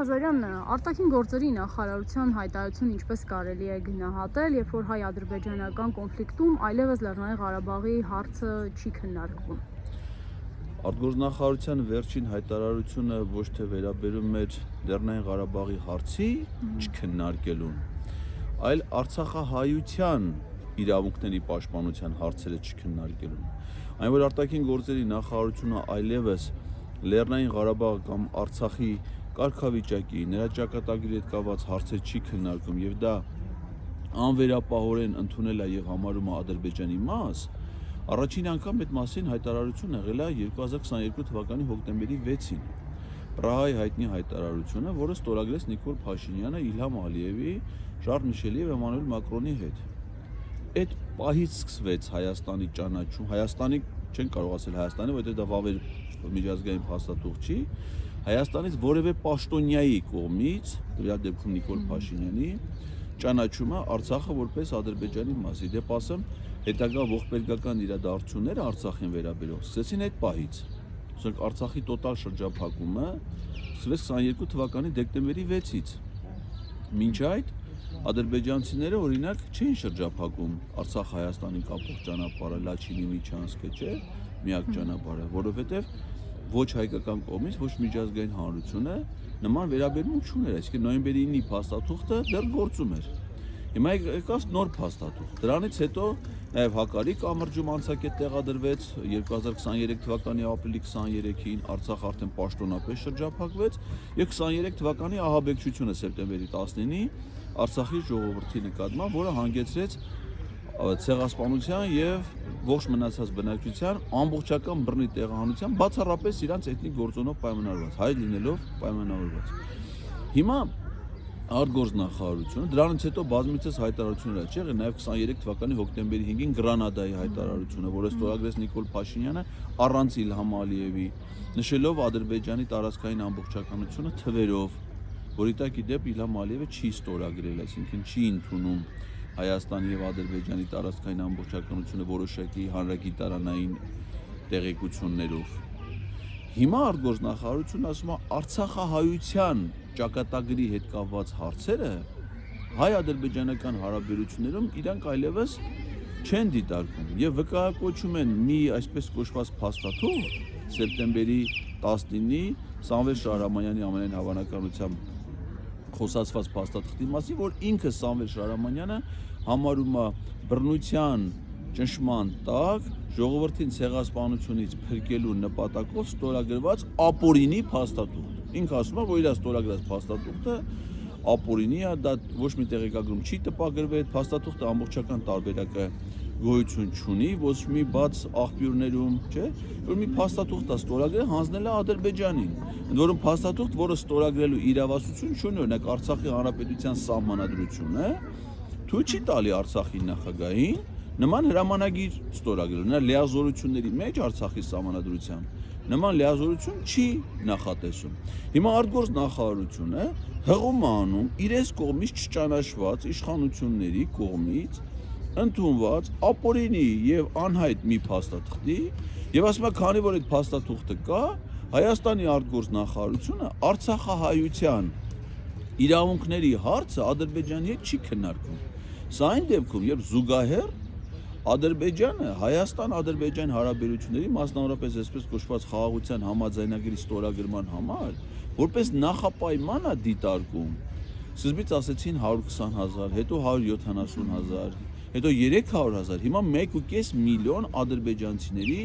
Ղազարյան, արտաքին գործերի նախարարության հայտարարությունը ինչպես կարելի է գնահատել, երբ որ հայ-ադրբեջանական կոնֆլիկտում այլևս Լեռնային Ղարաբաղի հարցը չի քննարկվում։ Արտգործնախարարության վերջին հայտարարությունը ոչ թե վերաբերում էր Լեռնային Ղարաբաղի հարցի չքննարկելուն, այլ Արցախահայության իրավունքների պաշտպանության հարցերը չքննարկելուն։ Այն որ արտաքին գործերի նախարարությունը այլևս Լեռնային Ղարաբաղ կամ Արցախի կարգավիճակի, նրա ճակատագրի հետ կապված հարցեր չի քննարկում եւ դա անվերապահորեն ընդունել է եւ համարում է Ադրբեջանի մաս, առաջին անգամ այդ մասին հայտարարություն եղել է 2022 թվականի հոկտեմբերի 6-ին։ Պրահայի հայտնի հայտարարությունը, որը ստորագրեց Նիկոլ Փաշինյանը Իլհամ Ալիևի, Շարլ Միշելի եւ Էմանուել Մակրոնի հետ։ Այդ պահից սկսվեց Հայաստանի ճանաչում, Հայաստանի չեն կարող ասել Հայաստանի, որովհետեւ դա վավեր միջազգային փաստաթուղթ չի, Հայաստանից որևէ պաշտոնյայի կողմից, դրա դեպքում Նիկոլ Փաշինյանի, ճանաչումը Արցախը որպես Ադրբեջանի մաս։ Դեպ ասեմ, հետագա ողբերգական իրադարձությունները Արցախին վերաբերող սկսեցին այդ պահից։ Ասենք Արցախի տոտալ շրջափակումը սկսվեց 22 թվականի դեկտեմբերի 6-ից։ Մինչ այդ ադրբեջանցիները օրինակ չէին շրջափակում Արցախ-Հայաստանի կապող ճանապարհը, Լաչինի միջանցքը, չէ, միակ ճանապարհը, որովհետև ոչ հայկական կողմից, ոչ միջազգային հանրությունը նման վերաբերմունք չուներ, այսինքն նոյեմբերի 9-ի փաստաթուղթը դեռ գործում էր։ Հիմա եկավ նոր փաստաթուղթ։ Դրանից հետո նաև Հակարի կամրջում անցակետ տեղադրվեց 2023 թվականի ապրիլի 23-ին, Արցախ արդեն պաշտոնապես շրջափակվեց եւ 23 թվականի ահաբեկչությունը սեպտեմբերի 19-ի Արցախի ժողովրդի նկատմամբ, որը հանգեցրեց ցեղասպանության եւ ողջ մնացած բնակչության ամբողջական բռնի տեղահանության, բացառապես իրանց էթնիկ գործոնով պայմանավորված, հայ լինելով պայմանավորված։ Հիմա արտգործնախարարությունը դրանից հետո բազմիցս հայտարարություններ ա եղել, նաեւ 23 թվականի հոկտեմբերի 5-ին Գրանադայի հայտարարությունը, որը ստորագրեց Նիկոլ Փաշինյանը առանց Իլհամ Ալիևի, նշելով Ադրբեջանի տարածքային ամբողջականությունը թվերով, որի տակ ի դեպ Իլհամ Ալիևը չի ստորագրել, այսինքն չի ընդունում Հայաստանի եւ Ադրբեջանի տարածքային ամբողջականությունը որոշակի հանրագիտարանային տեղեկություններով։ Հիմա արտգործնախարարությունը ասում է Արցախահայության ճակատագրի հետ կապված հարցերը հայ-ադրբեջանական հարաբերություններում իրանք այլևս չեն դիտարկում եւ վկայակոչում են մի այսպես կոչված փաստաթուղթ սեպտեմբերի 19-ի Սամվել Շահրամանյանի ամենայն հավանականությամբ խոսացված փաստաթղթի մասին, որ ինքը Սամվել Շահրամանյանը համարում է բռնության ճնշման տակ ժողովրդին ցեղասպանությունից փրկելու նպատակով ստորագրված ապօրինի փաստաթուղթ։ Ինքը ասում է, որ իր ստորագրած փաստաթուղթը ապօրինի է, դա ոչ մի տեղեկագրում չի տպագրվել, փաստաթուղթը ամբողջական տարբերակը գոյություն չունի, ոչ մի բաց աղբյուրներում, չէ, որ մի փաստաթուղթ է ստորագրել, հանձնել է Ադրբեջանին, ընդ որում փաստաթուղթ, որը ստորագրելու իրավասություն չունի, օրինակ Արցախի հանրապետության սահմանադրությունը թույլ չի տալի Արցախի նախագահին նման հրամանագիր ստորագրել, նրա լիազորությունների մեջ Արցախի սահմանադրությամբ նման լիազորություն չի նախատեսում։ Հիմա արտգործնախարարությունը հղում է անում իրենց կողմից չճանաչված իշխանությունների կողմից ընդունված ապօրինի եւ անհայտ մի փաստաթղթի եւ ասում է, քանի որ այդ փաստաթուղթը կա, Հայաստանի արտգործնախարարությունը Արցախահայության իրավունքների հարցը Ադրբեջանի հետ չի քննարկում։ Սա այն դեպքում, երբ զուգահեռ Ադրբեջանը Հայաստան-Ադրբեջան հարաբերությունների, մասնավորապես այսպես կոչված խաղաղության համաձայնագրի ստորագրման համար, որպես նախապայման է դիտարկում, սկզբից ասեցին 120,000, հետո 170,000, հետո 300,000, հիմա 1.5 միլիոն ադրբեջանցիների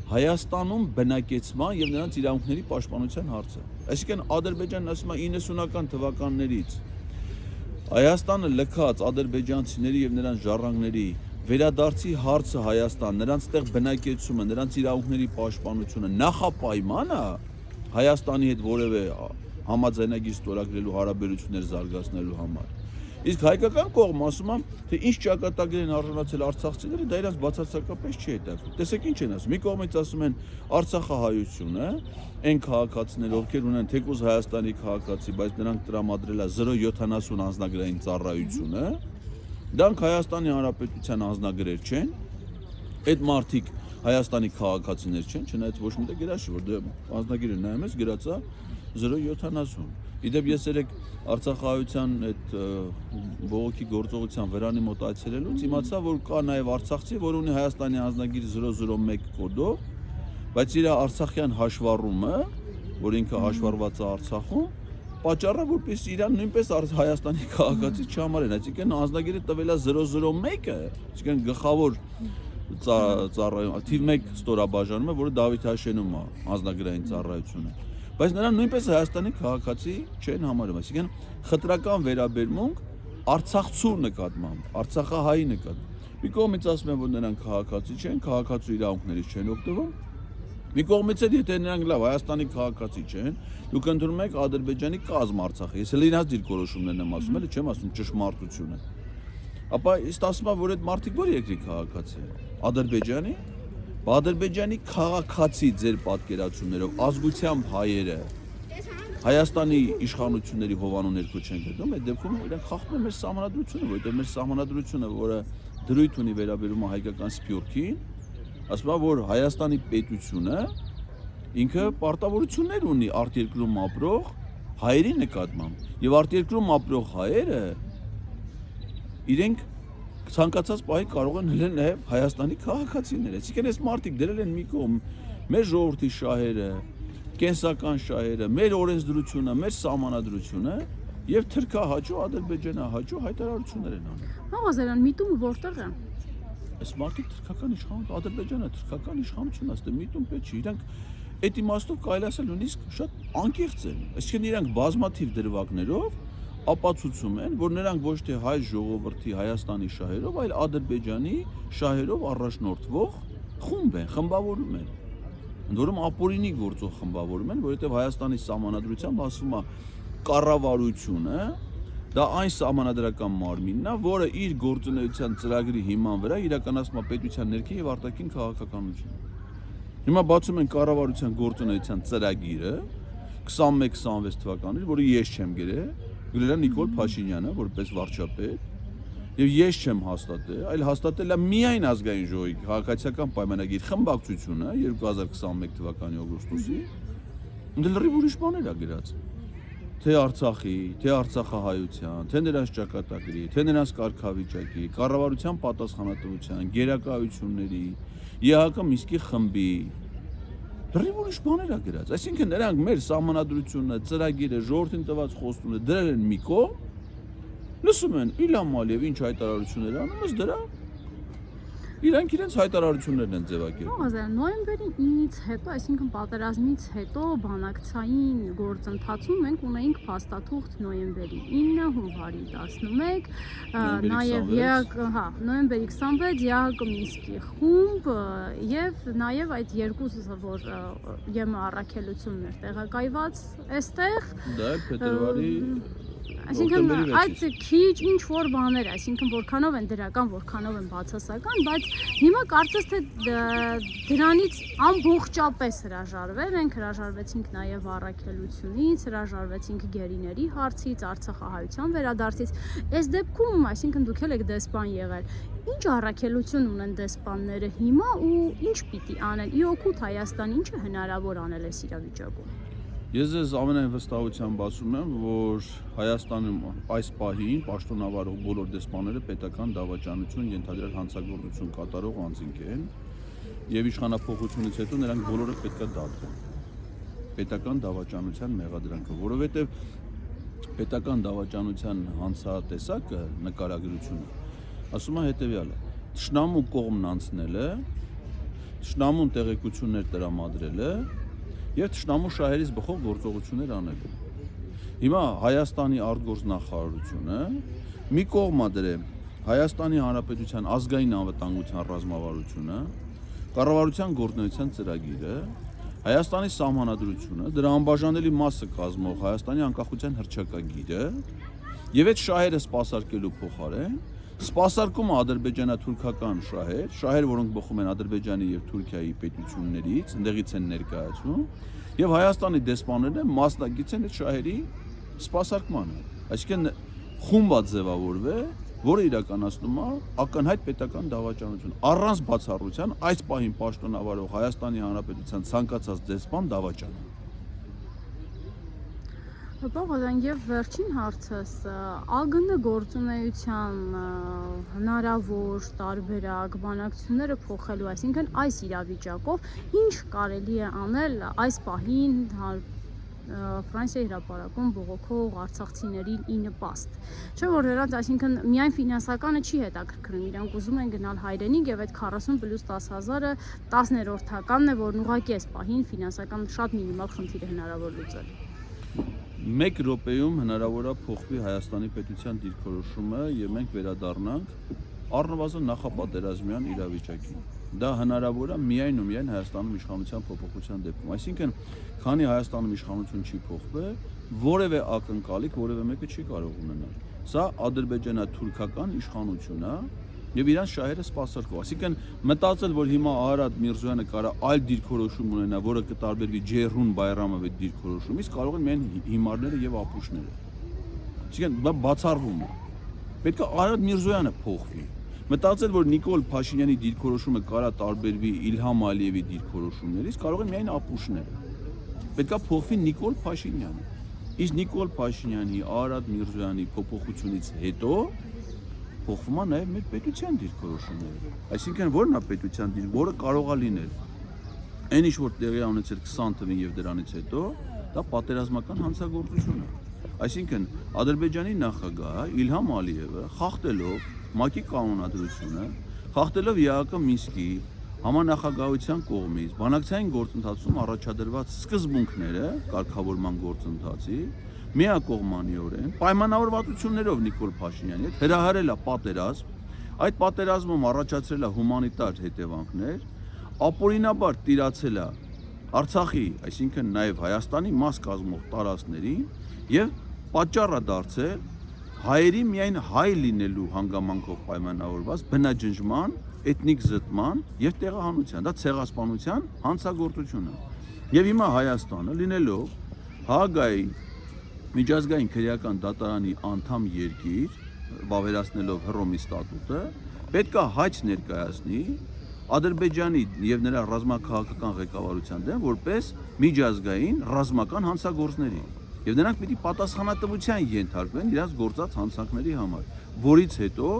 Հայաստանում բնակեցման եւ նրանց իրավունքների պաշտպանության հարցը։ Այսինքն Ադրբեջանն ասում է 90-ական թվականներից Հայաստանը լքած ադրբեջանցիների եւ նրանց ժառանգների վերադարձի հարցը Հայաստան, նրանց տեղ բնակեցումը, նրանց իրավունքների պաշտպանությունը նախապայման է Հայաստանի հետ որևէ համաձայնագիր ստորագրելու հարաբերություններ զարգացնելու համար։ Իսկ հայկական կողմը ասում է, թե ինչ ճակատագրեր են արժանացել արցախցիները, դա իրաց բացարձակապես չի հետաքրքրում։ Տեսեք ինչ են ասում։ Մի կողմից ասում են Արցախահայությունը, այն քաղաքացիները, ովքեր ունեն թեկուզ Հայաստանի քաղաքացի, բայց նրանք տրամադրել է 0.70 անձնագրային ծառայությունը, դրանք Հայաստանի Հանրապետության անձնագրեր չեն, այդ մարդիկ Հայաստանի քաղաքացիներ չեն, չնայած ոչ միտեղ գրած չի, որ դե անձնագիրը նայում ես գրած է 0.70։ Իդեպ ես երեք Արցախահայության այդ բողոքի գործողության վրանի մոտ այցելելուց իմացա, որ կա նաև արցախցի, որ ունի Հայաստանի անձնագիր 001 կոդով, բայց իր արցախյան հաշվառումը, որ ինքը հաշվառված է Արցախում, պատճառը որպես իրան նույնպես Հայաստանի քաղաքացի չհամարեն, այսինքն անձնագիրը տվել է 001-ը, այսինքն գլխավոր ծառայում, թիվ 1 ստորաբաժանումը, որը Դավիթ Հաշենում է անձնագրային ծառայությունը, բայց նրան նույնպես Հայաստանի քաղաքացի չեն համարում, այսինքն խտրական վերաբերմունք Արցախցու նկատմամբ, Արցախահայի նկատմամբ։ Մի կողմից ասում են, որ նրանք քաղաքացի չեն, քաղաքացու իրավունքներից չեն օգտվում։ Մի կողմից էլ եթե նրանք լավ Հայաստանի քաղաքացի չեն, դուք ընդունում եք Ադրբեջանի կազմ Արցախի։ Ես էլ իրաց դիրքորոշումներն եմ ասում, էլի չեմ ասում ճշմարտությունը։ Ապա ըստ ասում որ այդ մարդիկ որ երկրի քաղաքացի են։ Ադրբեջանի, Ադրբեջանի քաղաքացի ձեր պատկերացումներով ազգությամբ հայերը Հայաստանի իշխանությունների հովանու ներքո չեն գտնում, այդ դեպքում իրենք խախտում են մեր սահմանադրությունը, որովհետև մեր սահմանադրությունը, որը դրույթ ունի վերաբերում հայկական սփյուռքին, ասում է, որ Հայաստանի պետությունը ինքը պարտավորություններ ունի արտերկրում ապրող հայերի նկատմամբ, եւ արտերկրում ապրող հայերը իրենք ցանկացած պահի կարող են լինել նաեւ Հայաստանի քաղաքացիներ։ Այսինքն այս մարդիկ դրել են մի կողմ մեր ժողովրդի շահերը, կենսական շահերը, մեր օրենսդրությունը, մեր սահմանադրությունը եւ թրքահաճո ադրբեջանահաճո հայտարարություններ են անում։ Ղազարյան, միտումը որտեղ է։ Այս մարդիկ թրքական իշխանություն, Ադրբեջանը թրքական իշխանություն է, այստեղ միտում պետք չի, իրանք այդ իմաստով կարելի ասել նույնիսկ շատ անկեղծ են։ Այսինքն իրանք բազմաթիվ դրվագներով ապացուցում են, որ նրանք ոչ թե հայ ժողովրդի Հայաստանի շահերով, այլ Ադրբեջանի շահերով առաջնորդվող խումբ են, խմբավորում են։ Ընդ որում ապօրինի գործող խմբավորում են, որովհետև Հայաստանի սահմանադրությամբ ասվում է կառավարությունը դա այն սահմանադրական մարմինն է, որը իր գործունեության ծրագրի հիման վրա իրականացնում է պետության ներքին եւ արտաքին քաղաքականությունը։ Հիմա բացում են կառավարության գործունեության ծրագիրը 21-26 թվականին, որը ես չեմ գրել է Նիկոլ Փաշինյանը որպես վարչապետ, եւ ես չեմ հաստատել, այլ հաստատել է միայն ազգային ժողովի քաղաքացիական պայմանագիր խմբակցությունը 2021 թվականի օգոստոսի, ընդ լրիվ ուրիշ բաներ է գրած։ Թե Արցախի, թե Արցախահայության, թե նրանց ճակատագրի, թե նրանց կարգավիճակի, կառավարության պատասխանատվության, գերակայությունների, ԵՀԿ Միսկի խմբի լրիվ ուրիշ բաներ է գրած։ Այսինքն նրանք մեր սահմանադրությունը, ծրագիրը, ժողովրդին տված խոստումները դրել են մի կողմ, լսում են Իլհամ Ալիև ինչ հայտարարություններ անում, ըստ դրա իրանք իրենց հայտարարություններն են ձևակերպում։ Ղազարյան, նոյեմբերի 9-ից հետո, այսինքն պատերազմից հետո բանակցային գործընթացում մենք ունեինք փաստաթուղթ նոյեմբերի 9, հունվարի 11, նաև նոյեմբերի 26 ԵԱՀԿ Մինսկի խումբ եւ նաև այդ երկուսը, որ ԵՄ առաքելությունն էր տեղակայված այստեղ։ Դա փետրվարի Այսինքն այդ քիչ ինչ որ բաներ, այսինքն որքանով են դրական, որքանով են բացասական, բայց հիմա կարծես թե դրանից ամբողջապես հրաժարվել ենք, հրաժարվեցինք նաև առաքելությունից, հրաժարվեցինք գերիների հարցից, Արցախահայության վերադարձից։ Այս դեպքում, այսինքն դուք էլ եք դեսպան եղել, ինչ առաքելություն ունեն դեսպանները հիմա ու ինչ պիտի անեն։ Իօգուտ Հայաստան ինչ է հնարավոր անել այս իրավիճակում։ Ես ձեզ ամենայն վստահությամբ ասում եմ, որ Հայաստանում այս պահին պաշտոնավարող բոլոր դեսպանները պետական դավաճանություն ենթադրել հանցագործություն կատարող անձինք են եւ իշխանափոխությունից հետո նրանք բոլորը պետք է դատվեն պետական դավաճանության մեղադրանքով, որովհետեւ պետական դավաճանության հանցատեսակը նկարագրությունը ասում է հետեւյալը. Թշնամու կողմն անցնելը, թշնամուն տեղեկություններ տրամադրելը եւ թշնամու շահերից բխող գործողություններ անելու։ Հիմա Հայաստանի արտգործնախարարությունը մի կողմ է դրել Հայաստանի Հանրապետության ազգային անվտանգության ռազմավարությունը, կառավարության գործունեության ծրագիրը, Հայաստանի սահմանադրությունը, դրա անբաժանելի մասը կազմող Հայաստանի անկախության հռչակագիրը եւ այդ շահերը սպասարկելու փոխարեն սպասարկում ադրբեջանա-թուրքական շահեր, որոնք բխում են Ադրբեջանի եւ Թուրքիայի պետություններից, ընդեղից են ներկայացում, եւ Հայաստանի դեսպանները մասնակից են այդ շահերի սպասարկմանը։ Այսինքն խումբ է ձևավորվել, որը իրականացնում է ակնհայտ պետական դավաճանություն։ Առանց բացառության այս պահին պաշտոնավարող Հայաստանի Հանրապետության ցանկացած դեսպան դավաճան է։ Բողոքան եւ վերջին հարցս ԱԳՆ գործունեության հնարավոր տարբերակ բանակցությունները փոխելու, այսինքն այս իրավիճակով ինչ կարելի է անել այս պահին Ֆրանսիայի հրապարակում բողոքող արցախցիներին ի նպաստ։ Չէ՞ որ նրանց, այսինքն միայն ֆինանսականը չի հետաքրքրում, իրենք ուզում են գնալ հայրենիք եւ այդ 40 + 10,000-ը 10-րդականն է, որն ուղղակի այս պահին ֆինանսական շատ մինիմալ խնդիր է հնարավոր լուծել։ Մեկ րոպեում հնարավոր է փոխվի Հայաստանի պետության դիրքորոշումը եւ մենք վերադառնանք առնվազն նախապատերազմյան իրավիճակին։ Դա հնարավոր է միայն ու միայն Հայաստանում իշխանության փոփոխության դեպքում։ Այսինքն, քանի Հայաստանում իշխանություն չի փոխվել, որևէ ակնկալիք որևէ մեկը չի կարող ունենալ։ Սա ադրբեջանա-թուրքական իշխանություն է եւ իրանց շահերը սպասարկող։ Այսինքն, մտածել, որ հիմա Արադ Միրզոյանը կարա այլ դիրքորոշում ունենա, որը կտարբերվի Ջերուն Բայրամովի դիրքորոշումից, կարող են միայն հիմարները եւ ապուշները։ Այսինքն, դա բացառվում է։ Պետք է Արադ Միրզոյանը փոխվի։ Մտածել, որ Նիկոլ Փաշինյանի դիրքորոշումը կարա տարբերվի Իլհամ Ալիևի դիրքորոշումներից, կարող են միայն ապուշները։ Պետք է փոխվի Նիկոլ Փաշինյանը։ Իսկ Նիկոլ Փաշինյանի, Արադ Միրզոյանի փոփոխությունից հետո փոխվում է նաև մեր պետության դիրքորոշումները։ Այսինքն, որն է պետության դիրք, որը կարող է լինել։ Այն ինչ որ տեղի ունեցել 20 թվականին եւ դրանից հետո, դա պատերազմական հանցագործություն է։ Այսինքն, Ադրբեջանի նախագահ Իլհամ Ալիևը խախտելով ՄԱԿ-ի կանոնադրությունը, խախտելով ԵԱԿ Մինսկի համանախագահության կողմից բանակցային գործընթացում առաջադրված սկզբունքները կարգավորման գործընթացի միակողմանիորեն պայմանավորվածություններով Նիկոլ Փաշինյանի հետ հրահարել է պատերազմ, այդ պատերազմում առաջացրել է հումանիտար հետևանքներ, ապօրինաբար տիրացել է Արցախի, այսինքն նաև Հայաստանի մաս կազմող տարածքներին եւ պատճառ է դարձել հայերի միայն հայ լինելու հանգամանքով պայմանավորված բնաջնջման, էթնիկ զտման եւ տեղահանության, դա ցեղասպանության հանցագործություն է։ Եվ հիմա Հայաստանը լինելով Հաագայի միջազգային քրեական դատարանի անդամ երկիր, վավերացնելով Հռոմի ստատուտը, պետք է հայց ներկայացնի Ադրբեջանի եւ նրա ռազմաքաղաքական ղեկավարության դեմ որպես միջազգային ռազմական հանցագործների։ Եվ նրանք պիտի պատասխանատվության ենթարկվեն իրենց գործած հանցանքների համար, որից հետո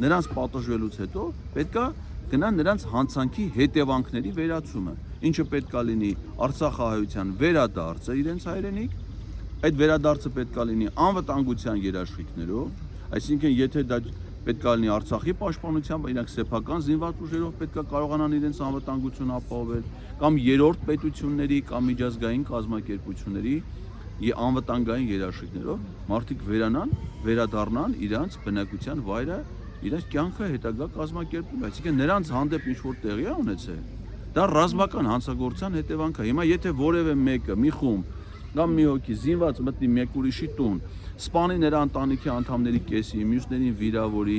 նրանց պատժվելուց հետո պետք է գնա նրանց հանցանքի հետևանքների վերացումը, ինչը պետք է լինի Արցախահայության վերադարձը իրենց հայրենիք, այդ վերադարձը պետք է լինի անվտանգության երաշխիքներով, այսինքն եթե դա պետք է լինի Արցախի պաշտպանությամբ, իրանք սեփական զինված ուժերով պետք է կարողանան իրենց անվտանգությունը ապահովել, կամ երրորդ պետությունների կամ միջազգային կազմակերպությունների անվտանգային երաշխիքներով մարդիկ վերանան, վերադառնան իրանց բնակության վայրը, իրանց կյանքը հետագա կազմակերպում, այսինքն նրանց հանդեպ ինչ որ տեղի է ունեցել, դա ռազմական հանցագործության հետևանք է։ Հիմա եթե որևէ մեկը մի խումբ կամ մի հոգի զինված մտնի մեկ ուրիշի տուն, սպանի նրա ընտանիքի անդամների կեսի, մյուսներին վիրավորի,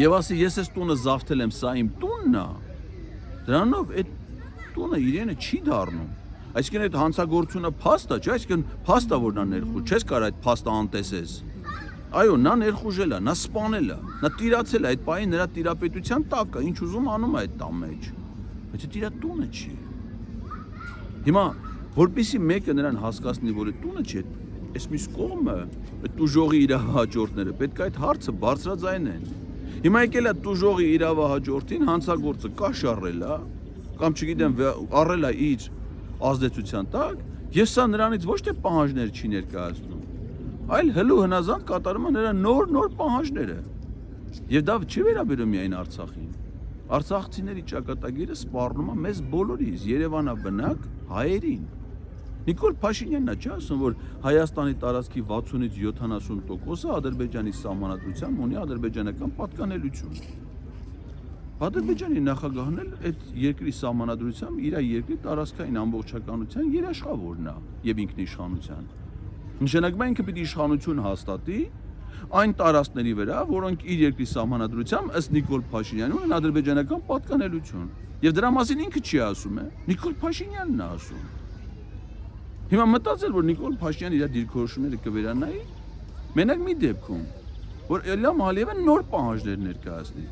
եւ ասի ես այս տունը զավթել եմ, սա իմ տունն է, դրանով այդ տունը իրենը չի դառնում։ Այսինքն այդ հանցագործությունը փաստ է, չէ՞, այսինքն փաստ է որ նա ներխուժ, չես կարող այդ փաստը անտեսես։ Այո, նա ներխուժել է, նա սպանել է, նա տիրացել է, այդ պահին նրա տիրապետության տակ է, ինչ ուզում անում է այդ տան մեջ։ Բայց այդ իր տունը չի։ Հիմա որպեսզի մեկը նրան հասկացնի, որ այդ տունը չի, այս մյուս կողմը, այդ տուժողի իրավահաջորդները պետք է այդ հարցը բարձրաձայնեն։ Հիմա եկել է տուժողի իրավահաջորդին հանցագործը կաշառել է, կամ չգիտեմ, առել է իր ազդեցության տակ, եւ սա նրանից ոչ թե պահանջներ չի ներկայացնում, այլ հլու հնազանդ կատարում է նրա նոր պահանջները։ Եվ դա չի վերաբերում միայն Արցախին։ Արցախցիների ճակատագիրը սպառնում է մեզ բոլորիս, Երևանաբնակ հայերին։ Նիկոլ Փաշինյանն է չի ասում, որ Հայաստանի տարածքի 60-ից 70%-ը Ադրբեջանի սահմանադրությամբ ունի ադրբեջանական պատկանելություն։ Ադրբեջանի նախագահն էլ այդ երկրի սահմանադրությամբ իր երկրի տարածքային ամբողջականության երաշխավորն է եւ ինքնիշխանության։ Նշանակում է ինքը պիտի իշխանություն հաստատի այն տարածքների վրա, որոնք իր երկրի սահմանադրությամբ ըստ Նիկոլ Փաշինյանի ունեն ադրբեջանական պատկանելություն։ Եվ դրա մասին ինքը չի ասում, Նիկոլ Փաշինյանն է ասում։ Հիմա մտածել, որ Նիկոլ Փաշինյանը իր դիրքորոշումները կվերանայի, մենակ մի դեպքում, որ Իլհամ Ալիևը նոր պահանջներ ներկայացնի։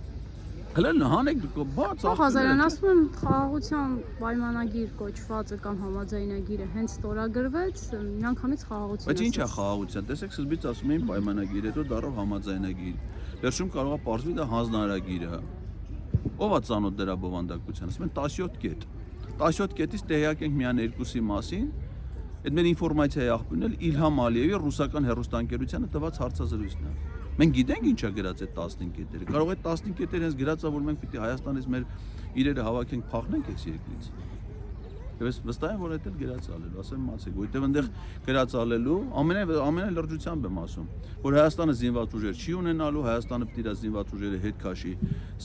Հələ նահանեք բաց Ղազարյան ասում եմ խաղաղության պայմանագիր կոչվածը կամ համաձայնագիրը հենց ստորագրվեց, միանգամից խաղաղություն։ Բայց ինչ է խաղաղության։ Տեսեք, սկզբից ասում էին պայմանագիր, հետո դառավ համաձայնագիր։ Վերջում կարող է պարզվի դա հանձնարարագիր է։ Ո՞վ է ծանոթ դրա բովանդակության։ Ասում են 17 կետ։ 17 կետից տեղյակ ենք միայն երկուսի մասին։ Այդ մեր ինֆորմացիայի աղբյուրն էլ Իլհամ Ալիևի ռուսական հեռուստաընկերությանը տված հարցազրույցն է։ Մենք գիտենք ինչա գրած այդ 15 կետերը։ Կարող է 15 կետերը հենց գրած է, որ մենք պիտի Հայաստանից մեր իրերը հավաքենք, փախնենք այս երկրից։ Եվ ես վստահ եմ, որ այդ էլ գրած ալելու, ասեմ մացեք, որտեղ այնտեղ գրած ալելու ամենայն լրջությամբ եմ ասում, որ Հայաստանը զինված ուժեր չի ունենալու, Հայաստանը պիտի իր զինված ուժերը հետ քաշի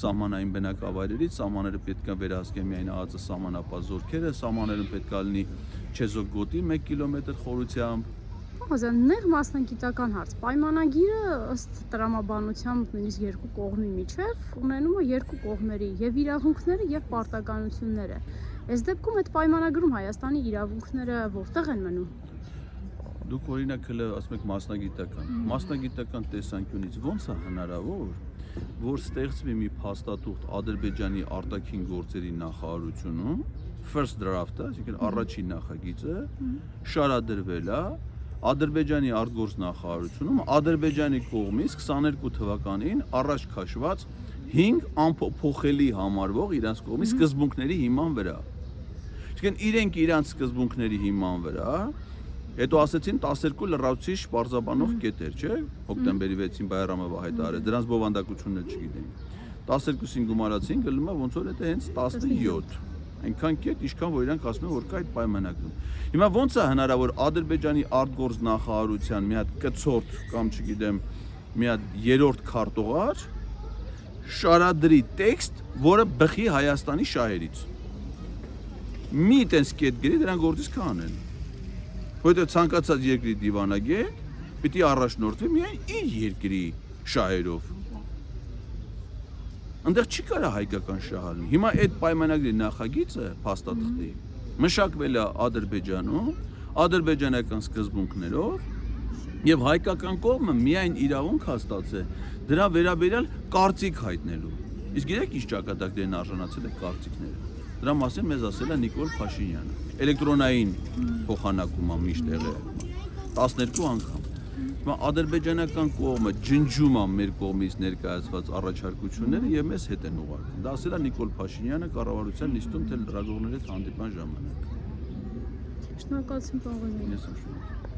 սահմանային բնակավայրերից, սահմանները պետք է վերահսկեն միայն ԱԱԾ սահմանապահ զորքերը, սահմանները պետք է լինի Չեզոք գոտի 1 կիլոմետր խորությամբ։ Ղազարյան, նեղ մասնագիտական հարց։ Պայմանագիրը ըստ տրամաբանությամբ նույնիսկ երկու կողմի միջև ունենում է երկու կողմերի եւ իրավունքները եւ պարտականությունները։ Այս դեպքում այդ պայմանագրում Հայաստանի իրավունքները որտեղ են մնում։ Դուք օրինակ հələ ասում եք մասնագիտական տեսանկյունից ո՞նց է հնարավոր, որ ստեղծվի մի փաստաթուղթ Ադրբեջանի արտաքին գործերի նախարարությունում, first draft-ը, այսինքն առաջին նախագիծը, շարադրվել է Ադրբեջանի արտգործ նախարարությունում Ադրբեջանի կողմից 22 թվականին առաջ քաշված 5 անփոփոխելի համարվող իրենց կողմից սկզբունքների հիման վրա։ Այսինքն իրենք իրանց սկզբունքների հիման վրա, հետո ասեցին 12 լրացուցիչ պարզաբանող կետեր, չէ՞, հոկտեմբերի 6-ին Բայրամովը հայտարարեց, դրանց բովանդակությունն էլ չգիտենք։ 12-ին գումարացին, գլում է ոնց որ դա հենց 17։ Այնքան կետ, ինչքան որ իրանք ասում են, որ կա այդ պայմանագրում։ Հիմա ո՞նց է հնարավոր Ադրբեջանի արտգործ նախարարության մի հատ կցորդ կամ չգիտեմ, մի հատ երրորդ քարտուղար շարադրի տեքստ, որը բխի Հայաստանի շահերից։ Մի տենց կետ գրի, դրան գործից կանեն։ Որտեղ ցանկացած երկրի դիվանագետ պիտի առաջնորդվի միայն իր երկրի շահերով։ Այնտեղ չի կարա հայկական շահ լինի։ Հիմա այդ պայմանագրի նախագիծը փաստաթղթի մշակվել է Ադրբեջանում, ադրբեջանական սկզբունքներով եւ հայկական կողմը միայն իրավունք հաստատել դրա վերաբերյալ կարծիք հայտնելու։ Իսկ գիտեք ինչ ճակատագրերն արժանացել է կարծիքները։ Դրա մասին մեզ ասել է Նիկոլ Փաշինյանը։ Էլեկտրոնային փոխանակում է միշտ եղել 12 անգամ։ Հիմա ադրբեջանական կողմը ջնջում է մեր կողմից ներկայացված առաջարկությունները եւ մեզ հետ են ուղարկում։ Դա ասել է Նիկոլ Փաշինյանը կառավարության նիստում թե լրագրողների հետ հանդիպման ժամանակ։ Շնորհակալություն, պարոն Ղազարյան։ Ես եմ շնորհակալ։